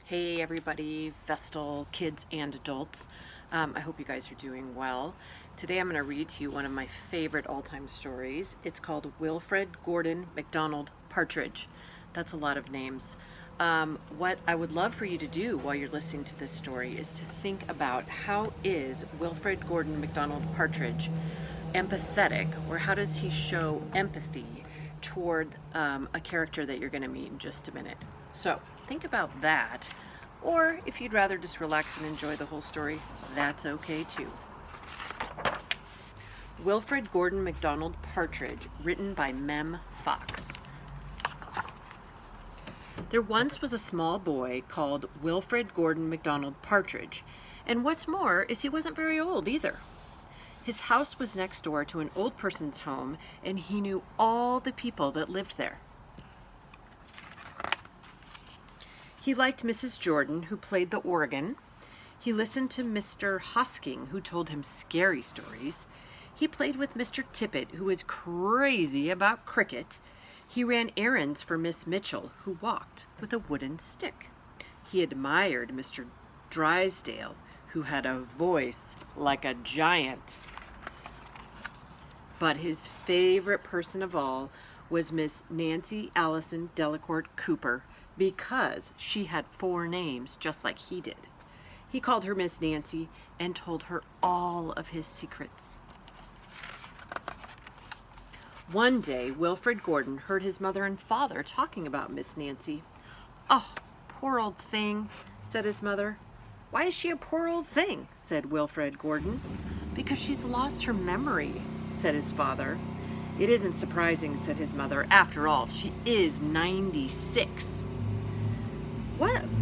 Hey everybody, Vestal kids and adults. I hope you guys are doing well. Today I'm going to read to you one of my favorite all-time stories. It's called Wilfred, Gordon, McDonald, Partridge. That's a lot of names. What I would love for you to do while you're listening to this story is to think about how is Wilfred, Gordon, McDonald, Partridge empathetic, or how does he show empathy toward a character that you're going to meet in just a minute. So think about that, or if you'd rather just relax and enjoy the whole story, that's okay too. Wilfred, Gordon, McDonald, Partridge, written by Mem Fox. There once was a small boy called Wilfred, Gordon, McDonald, Partridge, and what's more is he wasn't very old either. His house was next door to an old person's home, and he knew all the people that lived there. He liked Mrs. Jordan, who played the organ. He listened to Mr. Hosking, who told him scary stories. He played with Mr. Tippett, who was crazy about cricket. He ran errands for Miss Mitchell, who walked with a wooden stick. He admired Mr. Drysdale, who had a voice like a giant. But his favorite person of all was Miss Nancy Allison Delacourt Cooper, because she had 4 names just like he did. He called her Miss Nancy and told her all of his secrets. One day, Wilfred Gordon heard his mother and father talking about Miss Nancy. "Oh, poor old thing," said his mother. "Why is she a poor old thing?" said Wilfred Gordon. "Because she's lost her memory," said his father. "It isn't surprising," said his mother. "After all, she is 96.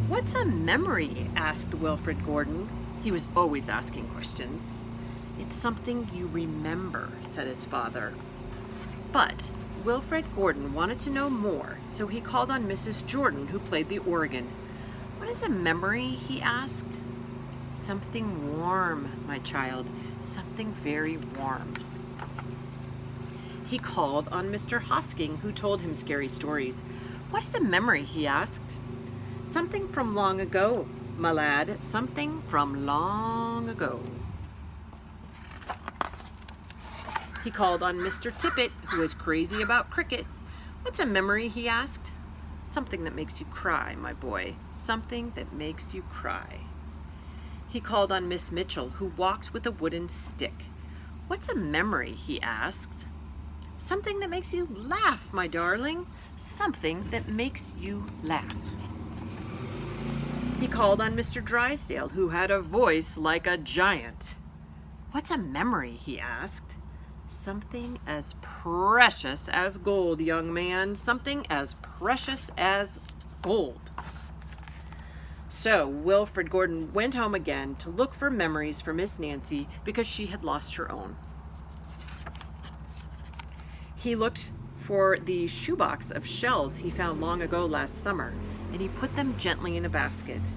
What's a memory?" asked Wilfred Gordon. He was always asking questions. "It's something you remember," said his father. But Wilfred Gordon wanted to know more, so he called on Mrs. Jordan, who played the organ. "What is a memory?" he asked. "Something warm, my child, something very warm." He called on Mr. Hosking, who told him scary stories. "What is a memory?" he asked. "Something from long ago, my lad, something from long ago." He called on Mr. Tippett, who was crazy about cricket. "What's a memory?" he asked. "Something that makes you cry, my boy, something that makes you cry." He called on Miss Mitchell, who walked with a wooden stick. "What's a memory?" he asked. "Something that makes you laugh, my darling, something that makes you laugh." He called on Mr. Drysdale, who had a voice like a giant. "What's a memory?" he asked. "Something as precious as gold, young man, something as precious as gold." So Wilfred Gordon went home again to look for memories for Miss Nancy, because she had lost her own. He looked for the shoebox of shells he found long ago last summer, and he put them gently in a basket.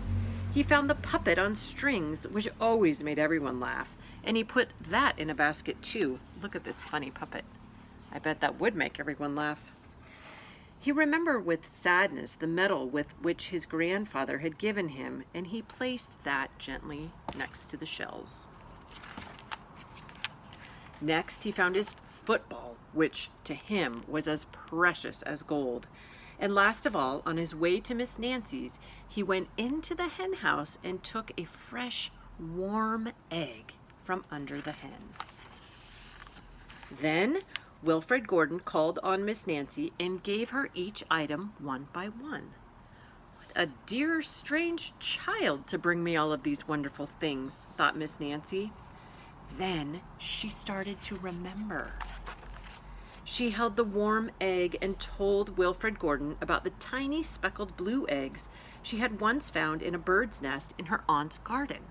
He found the puppet on strings, which always made everyone laugh, and he put that in a basket too. Look at this funny puppet. I bet that would make everyone laugh. He remembered with sadness the medal with which his grandfather had given him, and he placed that gently next to the shells. Next, he found his football, which to him was as precious as gold. And last of all, on his way to Miss Nancy's, he went into the hen house and took a fresh, warm egg from under the hen. Then Wilfred Gordon called on Miss Nancy and gave her each item one by one. "What a dear, strange child to bring me all of these wonderful things," thought Miss Nancy. Then she started to remember. She held the warm egg and told Wilfred Gordon about the tiny speckled blue eggs she had once found in a bird's nest in her aunt's garden.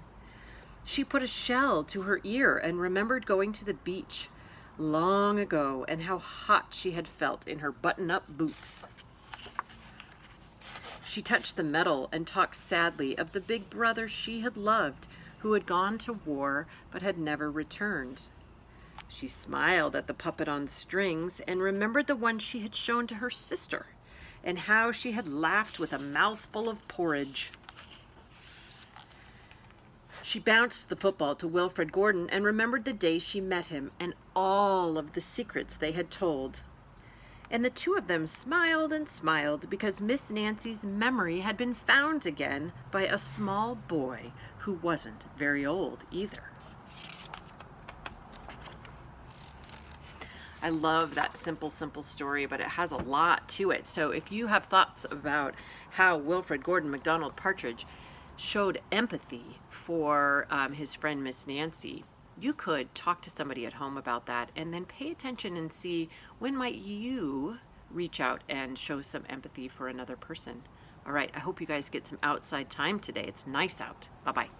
She put a shell to her ear and remembered going to the beach long ago and how hot she had felt in her button-up boots. She touched the medal and talked sadly of the big brother she had loved, who had gone to war but had never returned. She smiled at the puppet on strings and remembered the one she had shown to her sister, and how she had laughed with a mouthful of porridge. She bounced the football to Wilfred Gordon and remembered the day she met him and all of the secrets they had told. And the two of them smiled and smiled because Miss Nancy's memory had been found again by a small boy who wasn't very old either. I love that simple story, but it has a lot to it. So if you have thoughts about how Wilfred Gordon McDonald Partridge showed empathy for his friend Miss Nancy, you could talk to somebody at home about that and then pay attention and see when might you reach out and show some empathy for another person. All right, I hope you guys get some outside time today. It's nice out. Bye-bye.